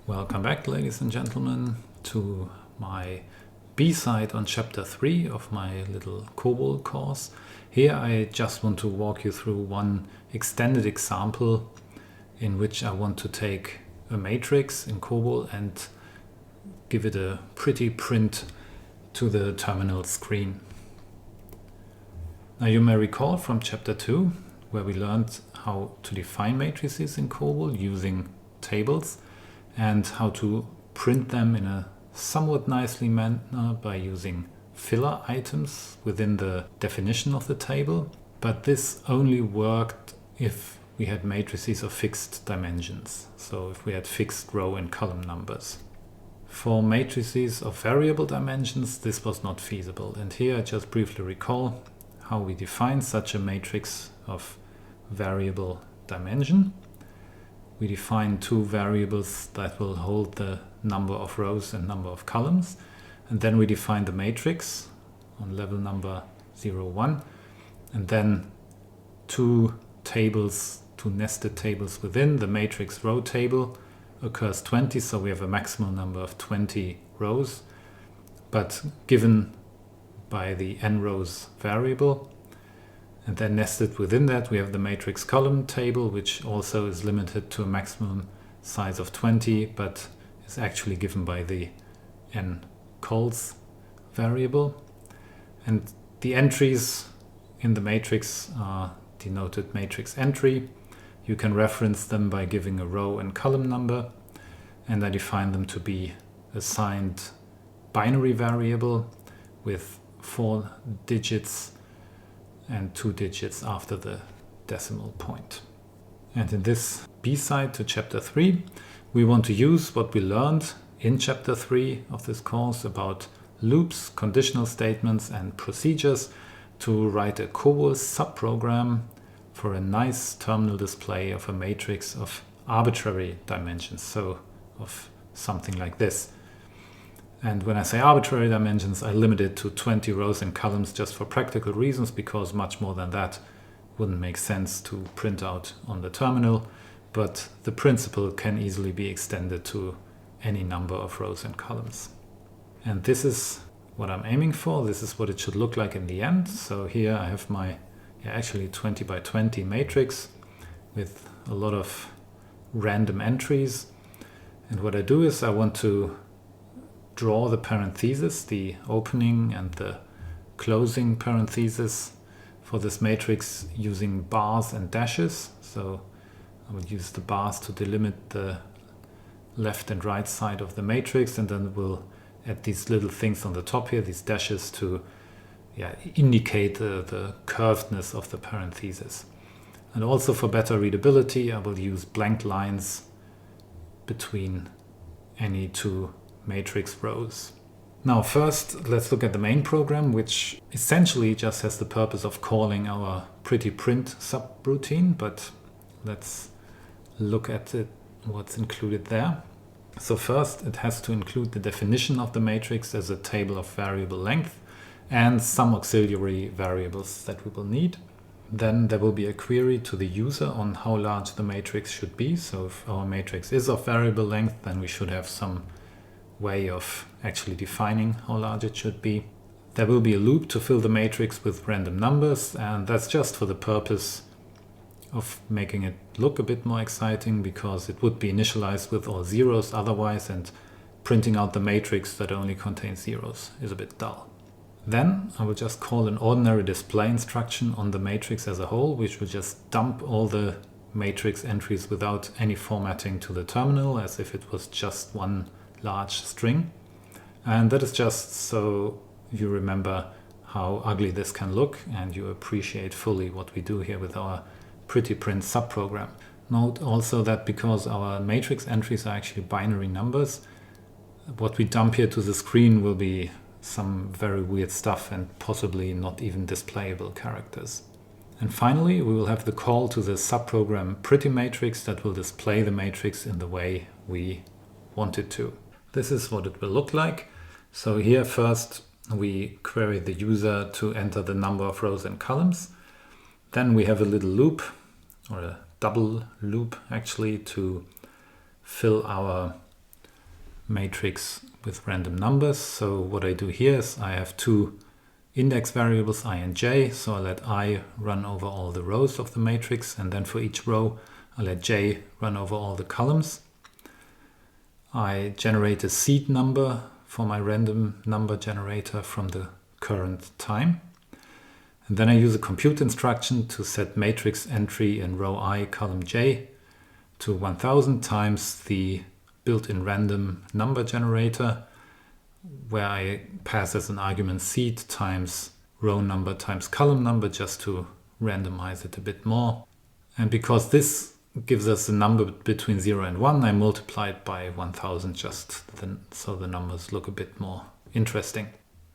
Welcome back, ladies and gentlemen, to my B-side on chapter 3 of my little COBOL course. Here I just want to walk you through one extended example in which I want to take a matrix in COBOL and give it a pretty print to the terminal screen. Now you may recall from chapter 2 where we learned how to define matrices in COBOL using tables and how to print them in a somewhat nicely manner by using filler items within the definition of the table. But this only worked if we had matrices of fixed dimensions, so if we had fixed row and column numbers. For matrices of variable dimensions, this was not feasible. And here I just briefly recall how we define such a matrix of variable dimension. We define two variables that will hold the number of rows and number of columns. And then we define the matrix on level number 0, 1. And then two nested tables within. The matrix row table occurs 20, so we have a maximum number of 20 rows, but given by the n rows variable. And then nested within that we have the matrix column table, which also is limited to a maximum size of 20, but is actually given by the n cols variable. And the entries in the matrix are denoted matrix entry. You can reference them by giving a row and column number, and I define them to be assigned binary variable with 4 digits and 2 digits after the decimal point. And in this B-side to chapter 3, we want to use what we learned in chapter 3 of this course about loops, conditional statements, and procedures to write a COBOL subprogram for a nice terminal display of a matrix of arbitrary dimensions, so of something like this. And when I say arbitrary dimensions, I limit it to 20 rows and columns just for practical reasons, because much more than that wouldn't make sense to print out on the terminal. But the principle can easily be extended to any number of rows and columns. And this is what I'm aiming for. This is what it should look like in the end. So here I have my actually 20 by 20 matrix with a lot of random entries. And what I do is I want to draw the parentheses, the opening and the closing parentheses for this matrix using bars and dashes. So I will use the bars to delimit the left and right side of the matrix, and then we'll add these little things on the top here, these dashes, to indicate the curvedness of the parentheses. And also for better readability, I will use blank lines between any two matrix rows. Now first, let's look at the main program, which essentially just has the purpose of calling our pretty print subroutine, but let's look at what's included there. So first, it has to include the definition of the matrix as a table of variable length and some auxiliary variables that we will need. Then there will be a query to the user on how large the matrix should be. So if our matrix is of variable length, then we should have some way of actually defining how large it should be. There will be a loop to fill the matrix with random numbers, and that's just for the purpose of making it look a bit more exciting, because it would be initialized with all zeros otherwise, and printing out the matrix that only contains zeros is a bit dull. Then I will just call an ordinary display instruction on the matrix as a whole, which will just dump all the matrix entries without any formatting to the terminal, as if it was just one large string. And that is just so you remember how ugly this can look and you appreciate fully what we do here with our pretty print subprogram. Note also that because our matrix entries are actually binary numbers, what we dump here to the screen will be some very weird stuff and possibly not even displayable characters. And finally, we will have the call to the subprogram pretty matrix that will display the matrix in the way we want it to. This is what it will look like. So here first we query the user to enter the number of rows and columns. Then we have a little loop, or a double loop actually, to fill our matrix with random numbers. So what I do here is I have two index variables, I and j. So I let I run over all the rows of the matrix, and then for each row I let j run over all the columns. I generate a seed number for my random number generator from the current time. And then I use a compute instruction to set matrix entry in row I, column j to 1000 times the built-in random number generator, where I pass as an argument seed times row number times column number just to randomize it a bit more. And because this gives us a number between 0 and 1, I multiply it by 1000 so the numbers look a bit more interesting.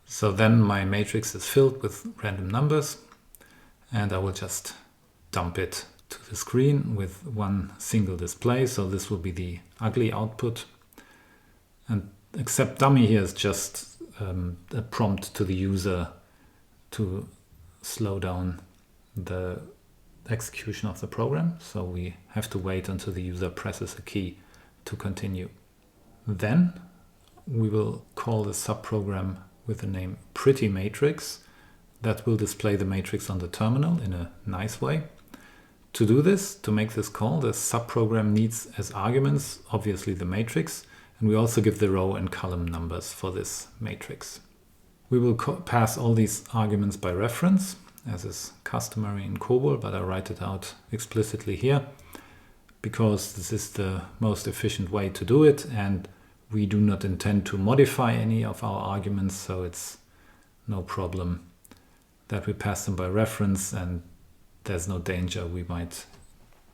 So then my matrix is filled with random numbers, and I will just dump it to the screen with one single display. So this will be the ugly output. And accept dummy here is just a prompt to the user to slow down the execution of the program. So we have to wait until the user presses a key to continue. Then we will call the subprogram with the name pretty matrix that will display the matrix on the terminal in a nice way. To do this, to make this call, the subprogram needs as arguments obviously the matrix, and we also give the row and column numbers for this matrix. We will pass all these arguments by reference, as is customary in COBOL, but I write it out explicitly here because this is the most efficient way to do it, and we do not intend to modify any of our arguments, so it's no problem that we pass them by reference, and there's no danger we might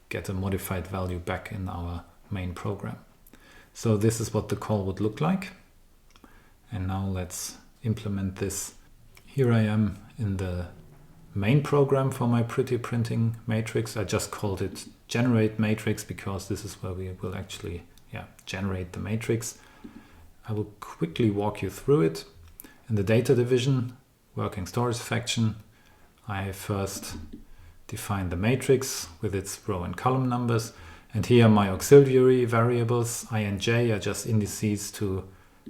get a modified value back in our main program. So this is what the call would look like. And now let's implement this. Here I am in the main program for my pretty printing matrix. I just called it generate matrix because this is where we will actually generate the matrix. I will quickly walk you through it. In the data division, working stories faction, I first define the matrix with its row and column numbers. And here my auxiliary variables, I and j, are just indices to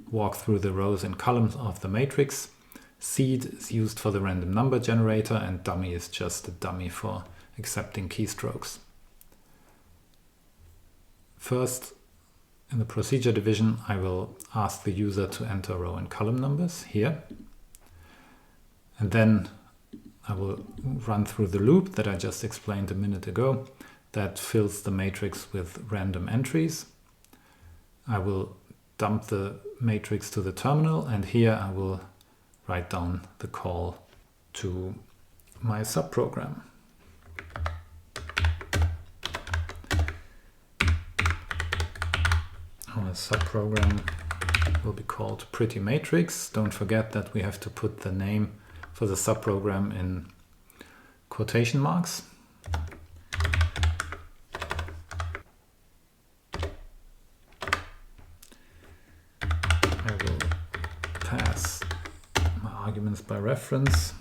walk through the rows and columns of the matrix. Seed is used for the random number generator, and dummy is just a dummy for accepting keystrokes. First, in the procedure division, I will ask the user to enter row and column numbers here. And then I will run through the loop that I just explained a minute ago that fills the matrix with random entries. I will dump the matrix to the terminal, and here I will write down the call to my subprogram. Our subprogram will be called pretty matrix. Don't forget that we have to put the name for the subprogram in quotation marks. I will pass my arguments by reference.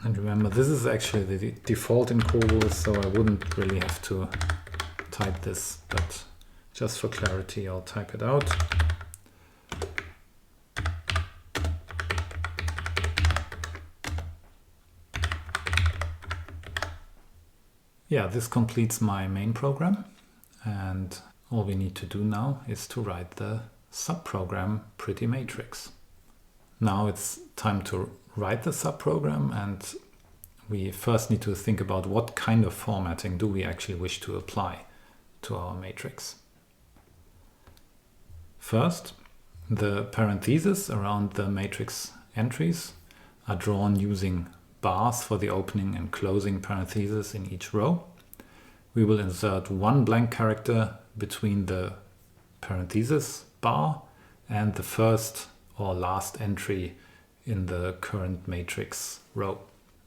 And remember, this is actually the default in COBOL, so I wouldn't really have to type this, but just for clarity, I'll type it out. Yeah, this completes my main program, and all we need to do now is to write the subprogram pretty matrix. Now it's time to write the subprogram, and we first need to think about what kind of formatting do we actually wish to apply to our matrix. First, the parentheses around the matrix entries are drawn using bars for the opening and closing parentheses in each row. We will insert one blank character between the parentheses bar and the first or last entry in the current matrix row.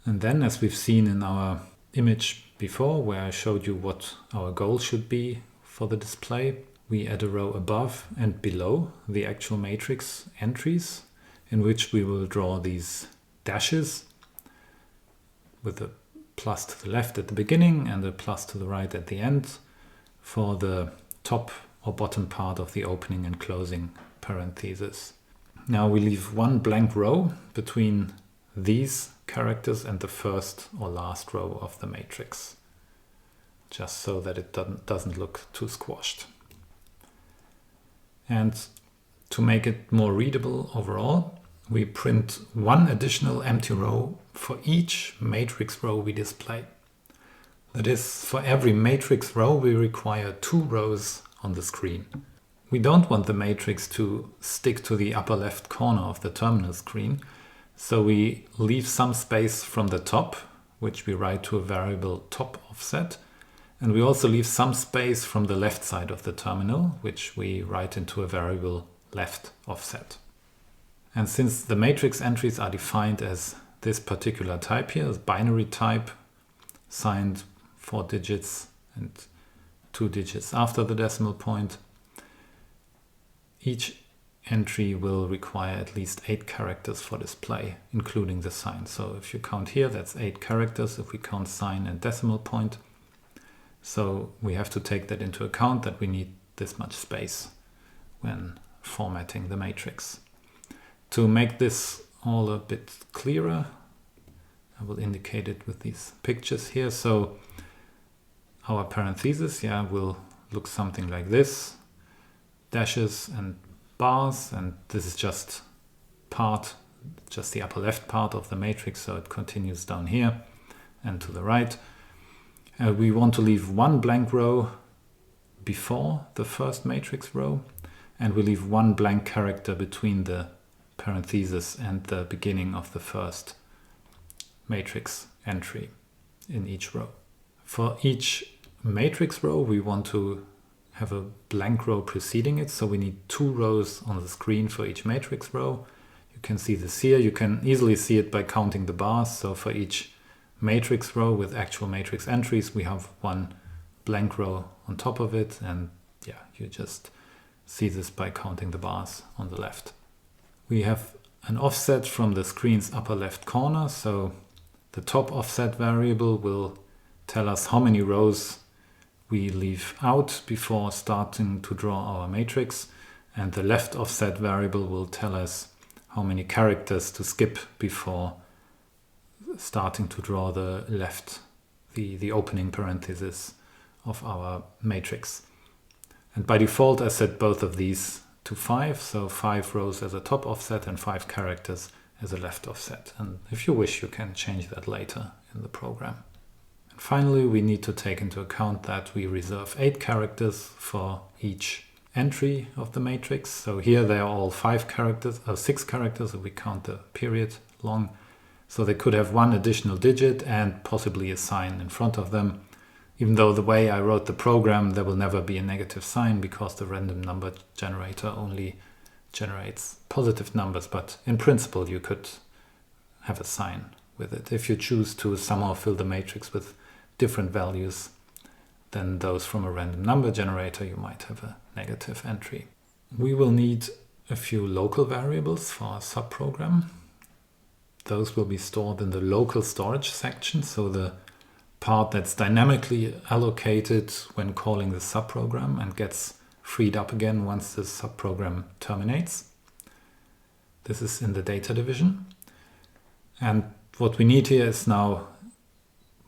And then, as we've seen in our image before, where I showed you what our goal should be for the display, we add a row above and below the actual matrix entries, in which we will draw these dashes with a plus to the left at the beginning and a plus to the right at the end for the top or bottom part of the opening and closing parentheses. Now we leave one blank row between these characters and the first or last row of the matrix, just so that it doesn't look too squashed. And to make it more readable overall, we print one additional empty row for each matrix row we display. That is, for every matrix row we require 2 rows on the screen. We don't want the matrix to stick to the upper left corner of the terminal screen, so we leave some space from the top, which we write to a variable top offset, and we also leave some space from the left side of the terminal, which we write into a variable left offset. And since the matrix entries are defined as this particular type here, as binary type, signed 4 digits and 2 digits after the decimal point, each entry will require at least 8 characters for display, including the sign. So if you count here, that's 8 characters if we count sign and decimal point. So we have to take that into account, that we need this much space when formatting the matrix. To make this all a bit clearer, I will indicate it with these pictures here. So our parentheses, will look something like this. Dashes and bars, and this is just the upper left part of the matrix, so it continues down here and to the right. We want to leave one blank row before the first matrix row, and we leave one blank character between the parentheses and the beginning of the first matrix entry in each row. For each matrix row we want to have a blank row preceding it, so we need 2 rows on the screen for each matrix row. You can see this here. You can easily see it by counting the bars. So for each matrix row with actual matrix entries, we have one blank row on top of it, and you just see this by counting the bars on the left. We have an offset from the screen's upper left corner, so the top offset variable will tell us how many rows we leave out before starting to draw our matrix, and the left offset variable will tell us how many characters to skip before starting to draw the opening parenthesis of our matrix. And by default I set both of these to 5, so 5 rows as a top offset and 5 characters as a left offset. And if you wish, you can change that later in the program. Finally, we need to take into account that we reserve 8 characters for each entry of the matrix. So here they are all 6 characters if we count the period long. So they could have one additional digit and possibly a sign in front of them. Even though the way I wrote the program, there will never be a negative sign because the random number generator only generates positive numbers. But in principle, you could have a sign with it if you choose to somehow fill the matrix with different values than those from a random number generator. You might have a negative entry. We will need a few local variables for our subprogram. Those will be stored in the local storage section, so the part that's dynamically allocated when calling the subprogram and gets freed up again once the subprogram terminates. This is in the data division. And what we need here is now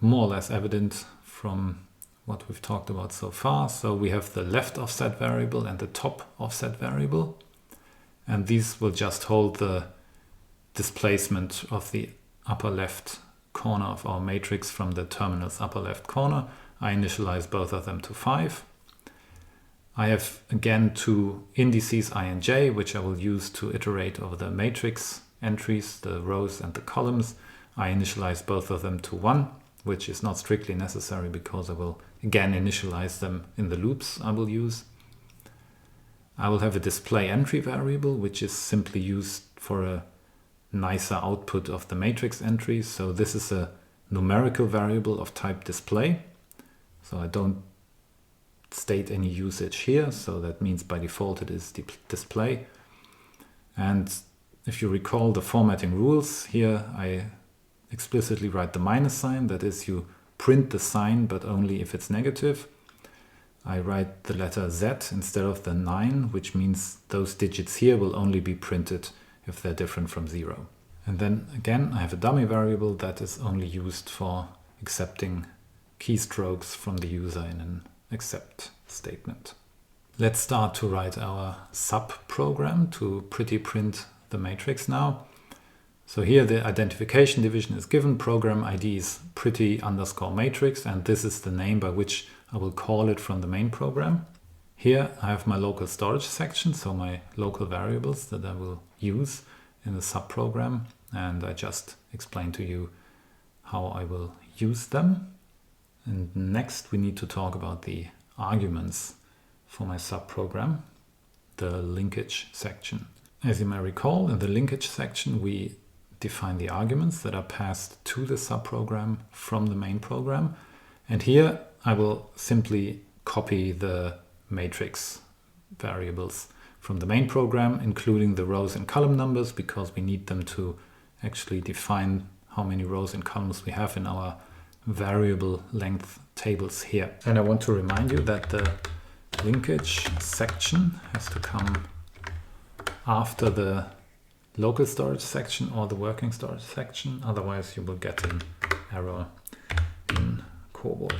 more or less evident from what we've talked about so far. So we have the left offset variable and the top offset variable, and these will just hold the displacement of the upper left corner of our matrix from the terminal's upper left corner. I initialize both of them to 5. I have again 2 indices I and j, which I will use to iterate over the matrix entries, the rows and the columns. I initialize both of them to 1, which is not strictly necessary because I will again initialize them in the loops I will use. I will have a display entry variable, which is simply used for a nicer output of the matrix entries. So this is a numerical variable of type display. So I don't state any usage here. So that means by default it is display. And if you recall the formatting rules, here I explicitly write the minus sign. That is, you print the sign, but only if it's negative. I write the letter Z instead of the 9, which means those digits here will only be printed if they're different from 0. And then again, I have a dummy variable that is only used for accepting keystrokes from the user in an accept statement. Let's start to write our subprogram to pretty print the matrix now. So here the identification division is given, program ID is pretty_matrix, and this is the name by which I will call it from the main program. Here I have my local storage section, so my local variables that I will use in the subprogram, and I just explained to you how I will use them. And next we need to talk about the arguments for my subprogram, the linkage section. As you may recall, in the linkage section we define the arguments that are passed to the subprogram from the main program. And here I will simply copy the matrix variables from the main program, including the rows and column numbers, because we need them to actually define how many rows and columns we have in our variable length tables here. And I want to remind you that the linkage section has to come after the local storage section or the working storage section, otherwise you will get an error in COBOL.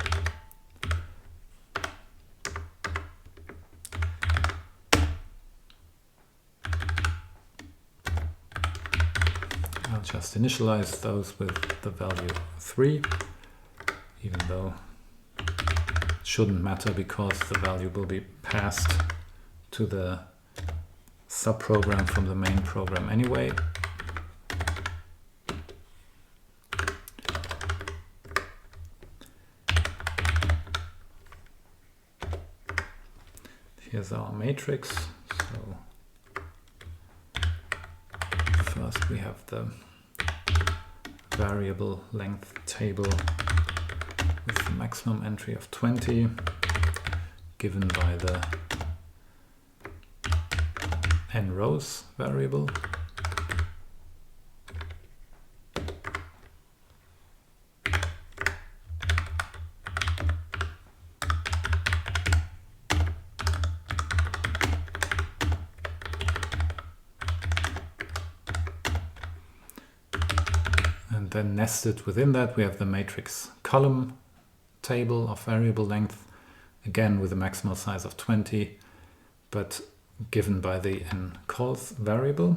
I'll just initialize those with the value 3, even though it shouldn't matter because the value will be passed to the subprogram from the main program anyway. Here's our matrix. So first we have the variable length table with the maximum entry of 20, given by the n rows variable. And then nested within that we have the matrix column table of variable length, again with a maximal size of 20, but given by the nCols variable.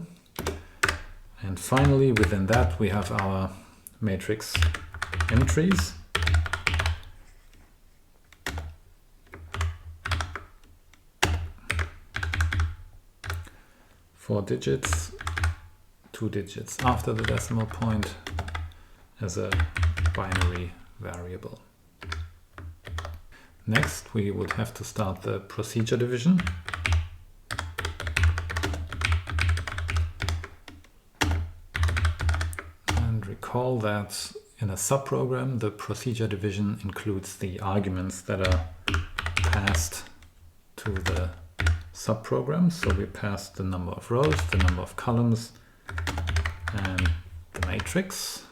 And finally within that we have our matrix entries. Four digits, 2 digits after the decimal point as a binary variable. Next we would have to start the procedure division. Recall that in a subprogram the procedure division includes the arguments that are passed to the subprogram. So we pass the number of rows, the number of columns, and the matrix.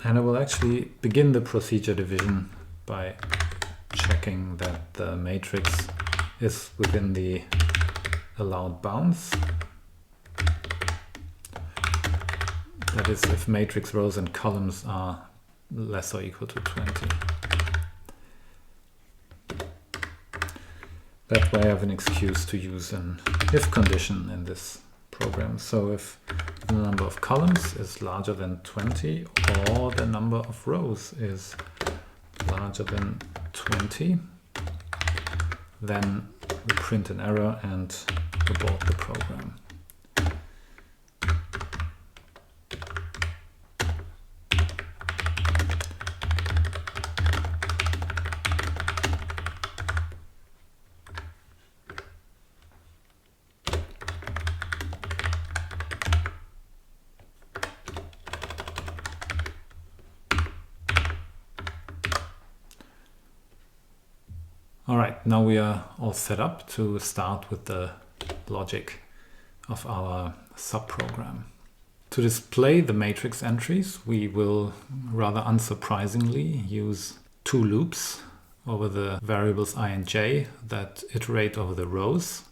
And I will actually begin the procedure division by checking that the matrix is within the allowed bounds. That is, if matrix rows and columns are less or equal to 20. That way I have an excuse to use an if condition in this program. So if the number of columns is larger than 20 or the number of rows is larger than 20, then we print an error and abort the program. Alright, now we are all set up to start with the logic of our subprogram. To display the matrix entries, we will rather unsurprisingly use two loops over the variables I and j that iterate over the rows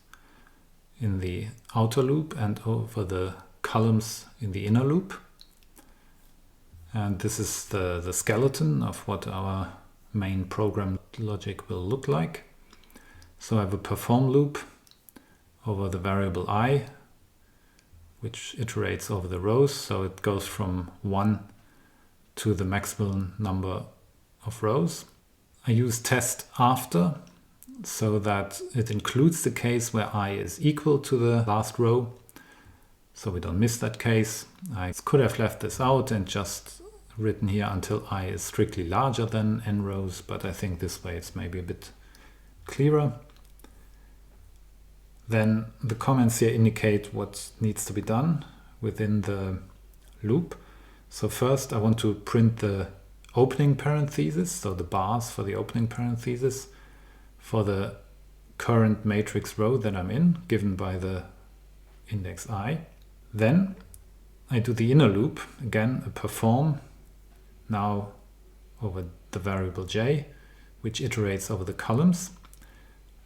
in the outer loop and over the columns in the inner loop. And this is the skeleton of what our main program logic will look like. So I have a perform loop over the variable I, which iterates over the rows. So it goes from 1 to the maximum number of rows. I use test after so that it includes the case where I is equal to the last row. So we don't miss that case. I could have left this out and just written here until I is strictly larger than n rows, but I think this way it's maybe a bit clearer. Then the comments here indicate what needs to be done within the loop. So first I want to print the opening parenthesis, so the bars for the opening parenthesis for the current matrix row that I'm in, given by the index I. Then I do the inner loop, again a perform, now over the variable j, which iterates over the columns.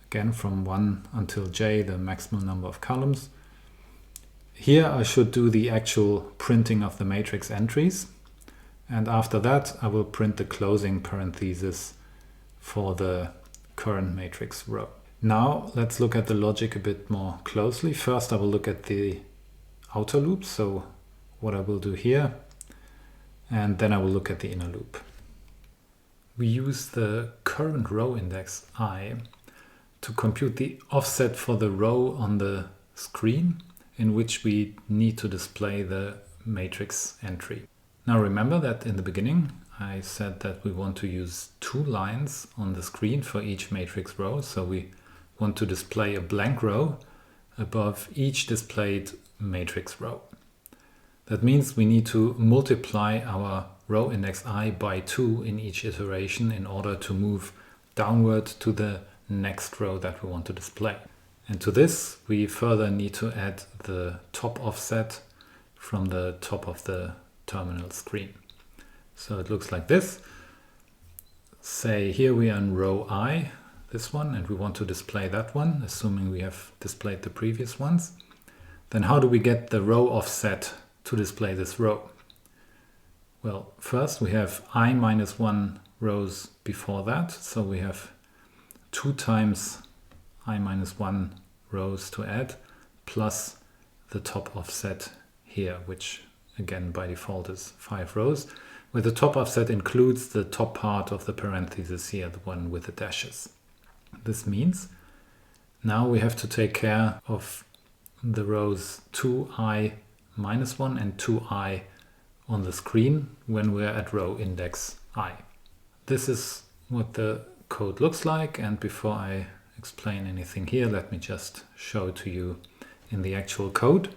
Again, from 1 until j, the maximum number of columns. Here I should do the actual printing of the matrix entries. And after that, I will print the closing parenthesis for the current matrix row. Now let's look at the logic a bit more closely. First, I will look at the outer loop, so what I will do here, and then I will look at the inner loop. We use the current row index I to compute the offset for the row on the screen in which we need to display the matrix entry. Now remember that in the beginning I said that we want to use 2 lines on the screen for each matrix row, so we want to display a blank row above each displayed matrix row. That means we need to multiply our row index I by 2 in each iteration in order to move downward to the next row that we want to display. And to this we further need to add the top offset from the top of the terminal screen. So it looks like this. Say here we are in row I, this one, and we want to display that one, assuming we have displayed the previous ones. Then how do we get the row offset to display this row? Well, first we have I minus 1 rows before that, so we have 2 times I minus 1 rows to add, plus the top offset here, which again by default is 5 rows, where the top offset includes the top part of the parenthesis here, the one with the dashes. This means now we have to take care of the rows 2i minus 1 and 2i on the screen when we're at row index I. This is what the code looks like, and before I explain anything here, let me just show it to you in the actual code.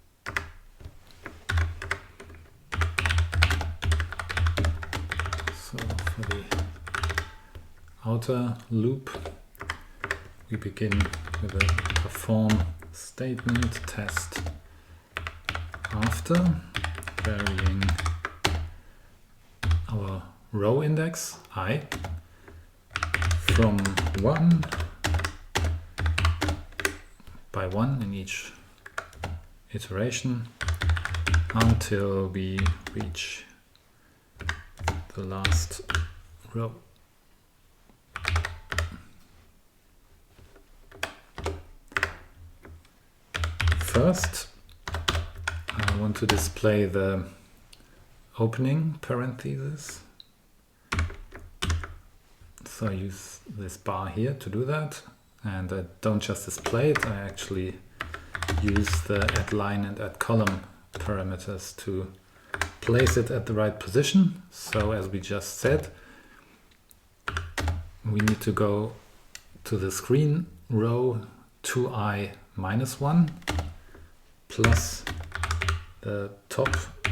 So for the outer loop, we begin with a perform statement test after varying our row index I from 1 by 1 in each iteration until we reach the last row. First, I want to display the opening parenthesis. So I use this bar here to do that. And I don't just display it, I actually use the add line and add column parameters to place it at the right position. So as we just said, we need to go to the screen row 2i minus 1 plus the top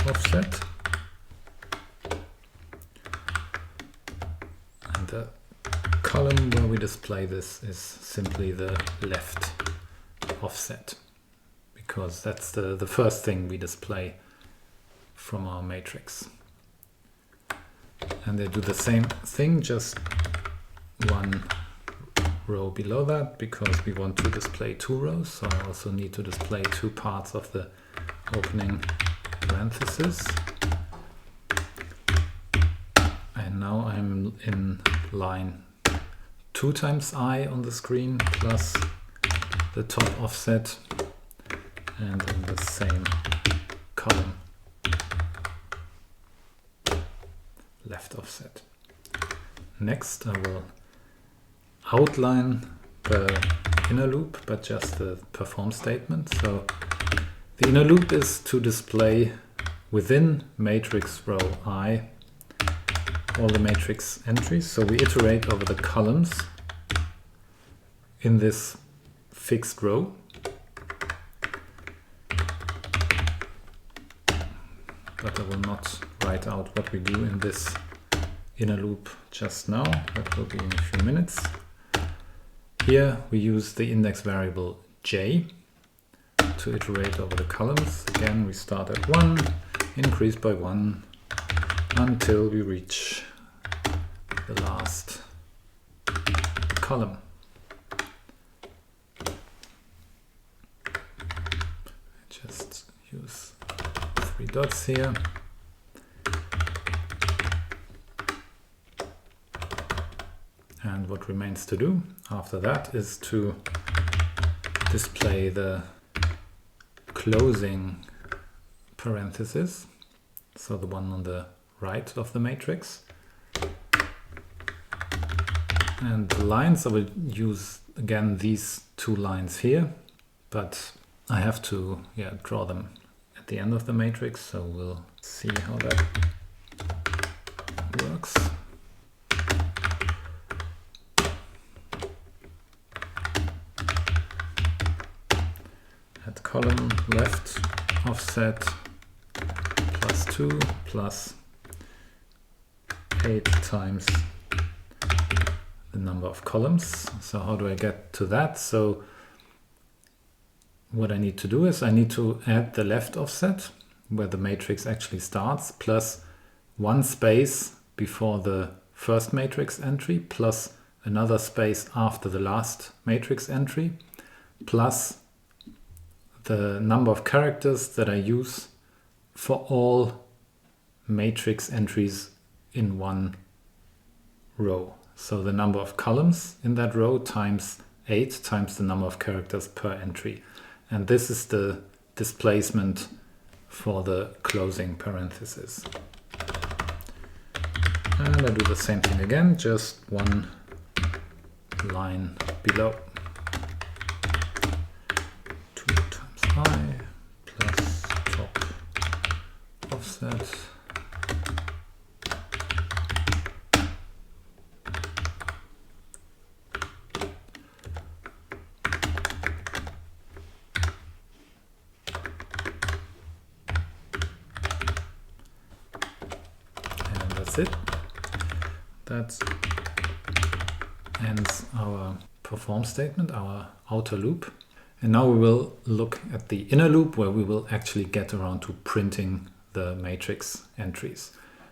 offset, and the column where we display this is simply the left offset, because that's the first thing we display from our matrix. And they do the same thing, just one row below that, because we want to display two rows. So I also need to display two parts of the opening parenthesis. And now I'm in line 2 times I on the screen plus the top offset, and in the same column left offset. Next I will outline the inner loop, but just the perform statement. So the inner loop is to display within matrix row I all the matrix entries. So we iterate over the columns in this fixed row. But I will not write out what we do in this inner loop just now. That will be in a few minutes. Here we use the index variable j to iterate over the columns. Again, we start at 1, increase by 1 until we reach the last column. Just use 3 dots here. And what remains to do after that is to display the closing parenthesis, so the one on the right of the matrix. And the lines, I will use again these 2 lines here, but I have to draw them at the end of the matrix, so we'll see how that works. At column left offset +2 plus 8 times the number of columns. So how do I get to that? So what I need to do is I need to add the left offset where the matrix actually starts, plus 1 space before the first matrix entry, plus another space after the last matrix entry, plus the number of characters that I use for all matrix entries in one row. So the number of columns in that row times 8 times the number of characters per entry. And this is the displacement for the closing parenthesis. And I do the same thing again, just 1 line below. 2 times I plus top offset. It. That ends our perform statement, our outer loop. And now we will look at the inner loop where we will actually get around to printing the matrix entries.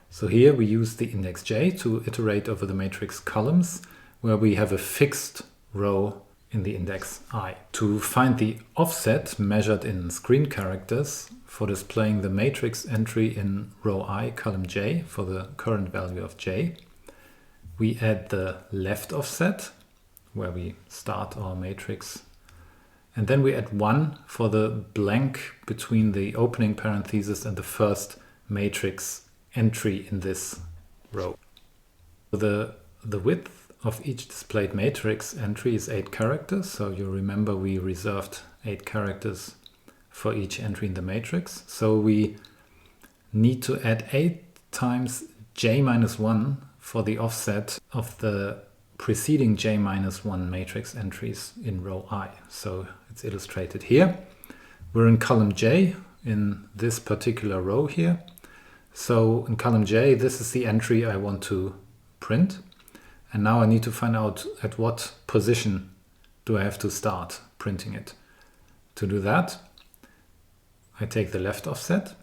So here we use the index j to iterate over the matrix columns where we have a fixed row in the index I. To find the offset measured in screen characters for displaying the matrix entry in row I, column j, for the current value of j, we add the left offset, where we start our matrix, and then we add 1 for the blank between the opening parenthesis and the first matrix entry in this row. The width of each displayed matrix entry is 8 characters, so you remember we reserved 8 characters for each entry in the matrix. So we need to add 8 times j-1 for the offset of the preceding j-1 matrix entries in row I. So it's illustrated here. We're in column j in this particular row here. So in column j, this is the entry I want to print. And now I need to find out at what position do I have to start printing it. To do that, I take the left offset,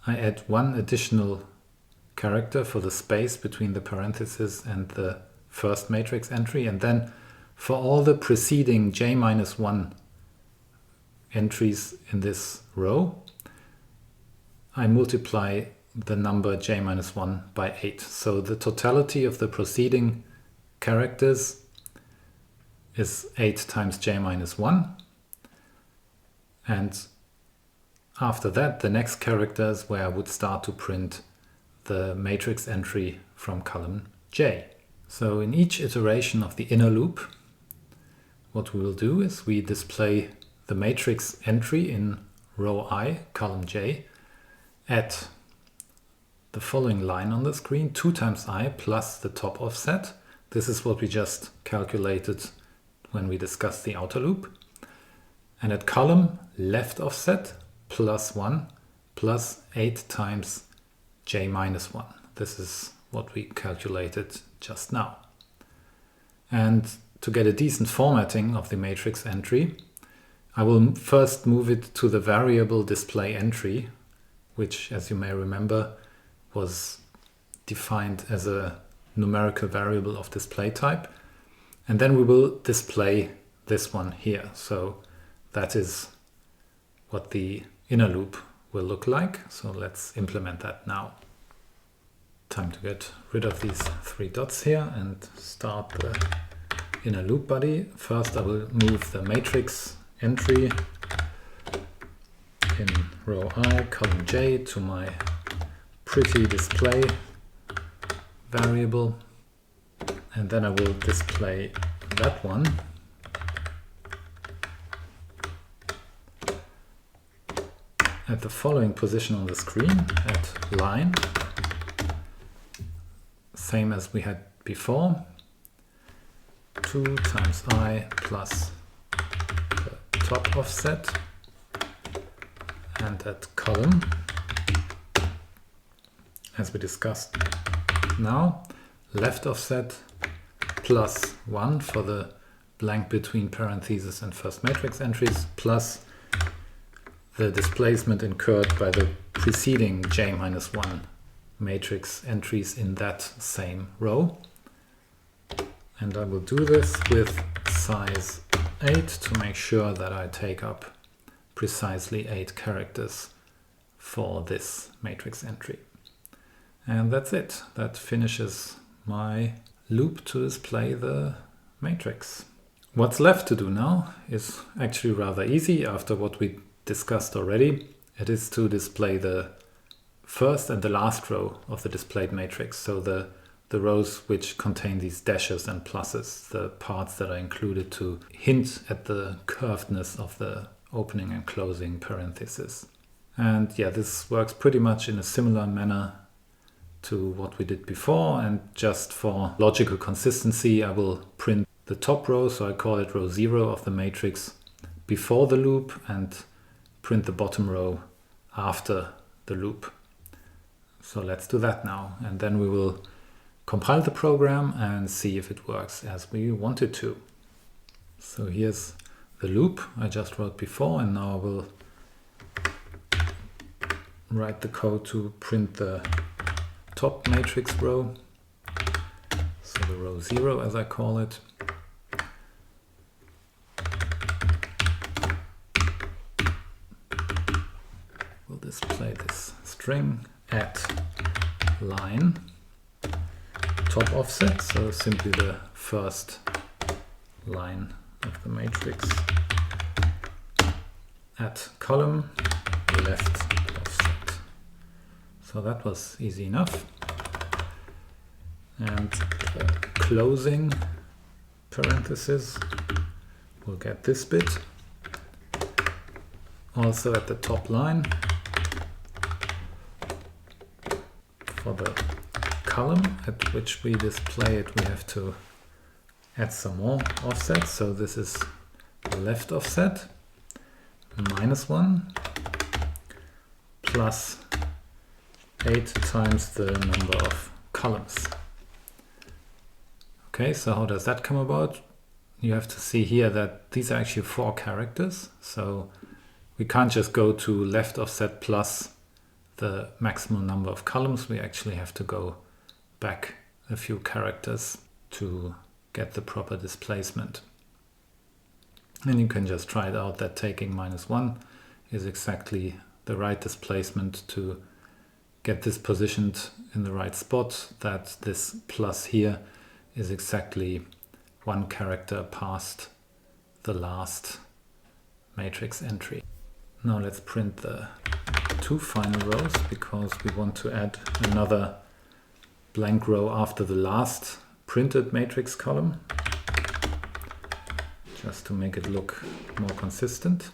I add 1 additional character for the space between the parentheses and the first matrix entry, and then for all the preceding j-1 entries in this row, I multiply the number j-1 by 8. So the totality of the preceding characters is 8 times j-1. And after that, the next character is where I would start to print the matrix entry from column j. So in each iteration of the inner loop, what we will do is we display the matrix entry in row I, column j, at the following line on the screen, 2 times I plus the top offset. This is what we just calculated when we discussed the outer loop. And at column left offset plus 1 plus 8 times j-1. This is what we calculated just now. And to get a decent formatting of the matrix entry, I will first move it to the variable display entry, which, as you may remember, was defined as a numerical variable of display type. And then we will display this one here. So that is what the inner loop will look like. So let's implement that now. Time to get rid of these 3 dots here and start the inner loop body. First I will move the matrix entry in row I, column j, to my pretty display variable, and then I will display that one at the following position on the screen, at line, same as we had before, 2 times I plus the top offset, and at column, as we discussed now, left offset plus 1 for the blank between parentheses and first matrix entries, plus the displacement incurred by the preceding j-1 matrix entries in that same row. And I will do this with size 8 to make sure that I take up precisely 8 characters for this matrix entry. And that's it. That finishes my loop to display the matrix. What's left to do now is actually rather easy after what we discussed already. It is to display the first and the last row of the displayed matrix. So the rows which contain these dashes and pluses, the parts that are included to hint at the curvedness of the opening and closing parentheses. And yeah, this works pretty much in a similar manner to what we did before, and just for logical consistency I will print the top row, so I call it row 0 of the matrix, before the loop, and print the bottom row after the loop. So let's do that now, and then we will compile the program and see if it works as we want it to. So here's the loop I just wrote before, and now I will write the code to print the top matrix row, so the row 0 as I call it. We'll display this string at line top offset, so simply the first line of the matrix, at column left offset. So that was easy enough. And the closing parenthesis will get this bit. Also at the top line, for the column at which we display it, we have to add some more offsets. So this is the left offset, -1 plus 8 times the number of columns. Okay, so how does that come about? You have to see here that these are actually 4 characters. So we can't just go to left offset plus the maximum number of columns, we actually have to go back a few characters to get the proper displacement. And you can just try it out that taking -1 is exactly the right displacement to get this positioned in the right spot, that this plus here is exactly 1 character past the last matrix entry. Now let's print the 2 final rows, because we want to add another blank row after the last printed matrix column, just to make it look more consistent.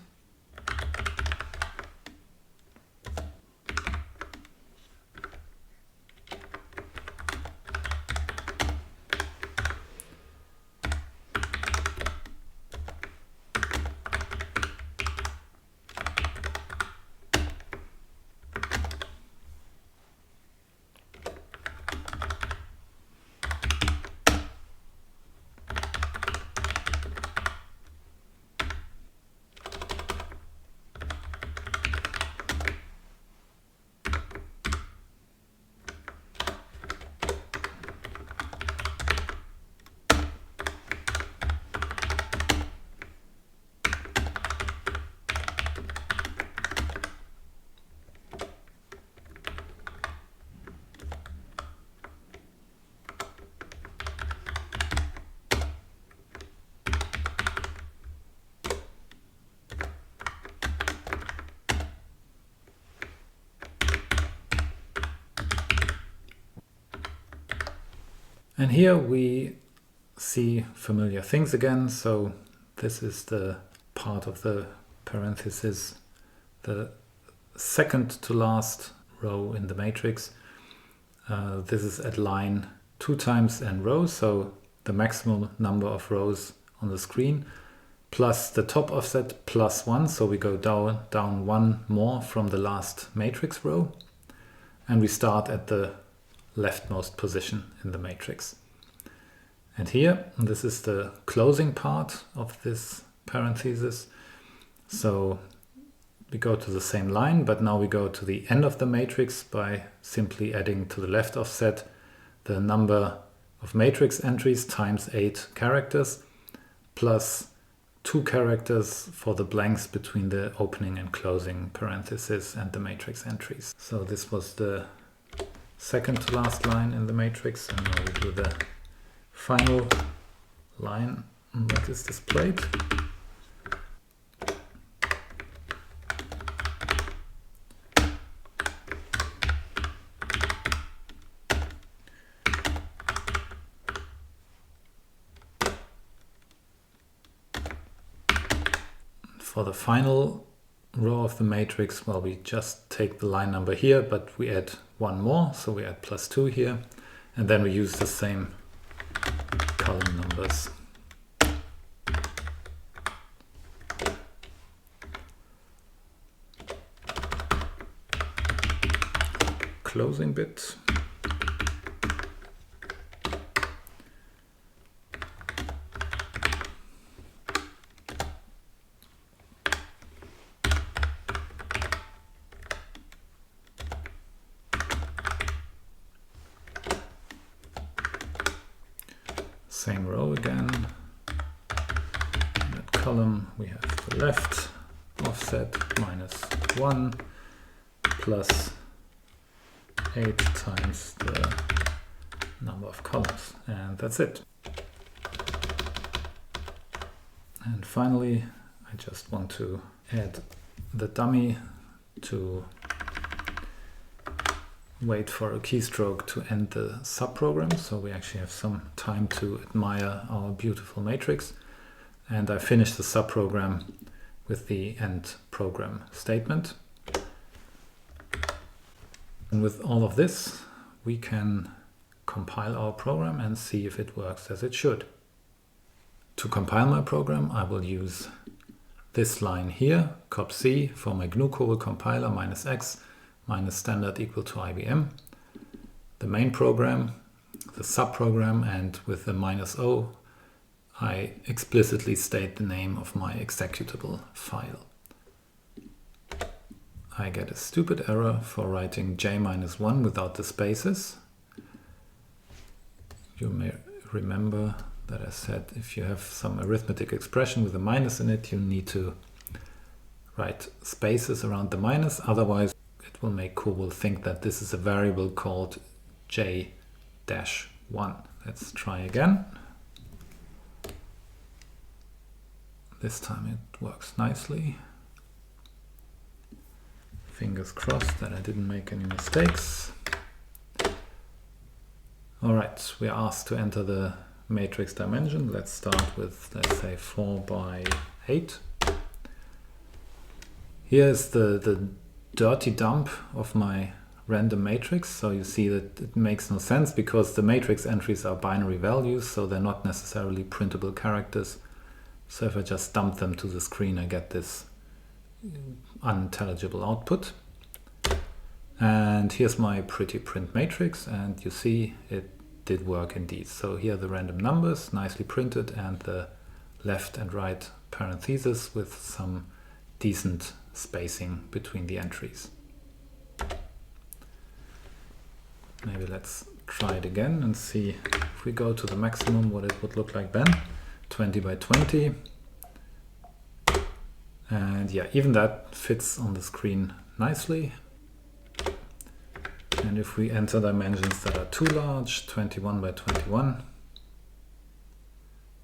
And here we see familiar things again. So this is the part of the parenthesis, the second to last row in the matrix. This is at line 2 times n rows, so the maximum number of rows on the screen, plus the top offset plus 1, so we go down 1 more from the last matrix row, and we start at the leftmost position in the matrix. And here, this is the closing part of this parenthesis. So we go to the same line, but now we go to the end of the matrix by simply adding to the left offset the number of matrix entries times 8 characters, plus 2 characters for the blanks between the opening and closing parenthesis and the matrix entries. So this was the second to last line in the matrix, and now we do the final line that is displayed. For the final row of the matrix, well, we just take the line number here, but we add 1 more, so we add +2 here, and then we use the same column numbers. Closing bit. Same row again. In that column we have the left offset -1 plus 8 times the number of columns, and that's it. And finally, I just want to add the dummy to wait for a keystroke to end the subprogram, so we actually have some time to admire our beautiful matrix. And I finished the subprogram with the end program statement. And with all of this, we can compile our program and see if it works as it should. To compile my program, I will use this line here, copc, for my GNU COBOL compiler -x -standard equal to IBM, the main program, the subprogram, and with the -o, I explicitly state the name of my executable file. I get a stupid error for writing j-1 without the spaces. You may remember that I said if you have some arithmetic expression with a minus in it, you need to write spaces around the minus, otherwise it will make COBOL think that this is a variable called j-1. Let's try again. This time it works nicely. Fingers crossed that I didn't make any mistakes. Alright, we are asked to enter the matrix dimension. Let's start with, let's say, 4 by 8. Here is the dirty dump of my random matrix. So you see that it makes no sense because the matrix entries are binary values, so they're not necessarily printable characters. So if I just dump them to the screen, I get this unintelligible output. And here's my pretty print matrix, and you see it did work indeed. So here are the random numbers, nicely printed, and the left and right parentheses with some decent spacing between the entries. Maybe let's try it again and see if we go to the maximum what it would look like then. 20 by 20. And yeah, even that fits on the screen nicely. And if we enter dimensions that are too large, 21 by 21,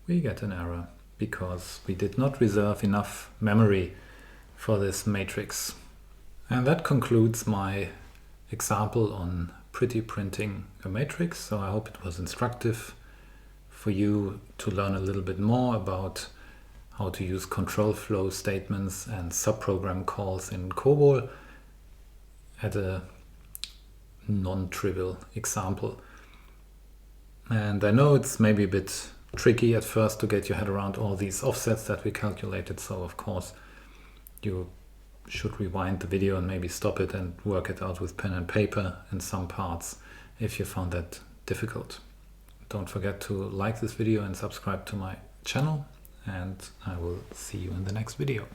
we get an error because we did not reserve enough memory for this matrix. And that concludes my example on pretty printing a matrix. So I hope it was instructive for you to learn a little bit more about how to use control flow statements and subprogram calls in COBOL at a non-trivial example. And I know it's maybe a bit tricky at first to get your head around all these offsets that we calculated, so of course you should rewind the video and maybe stop it and work it out with pen and paper in some parts if you found that difficult. Don't forget to like this video and subscribe to my channel, and I will see you in the next video.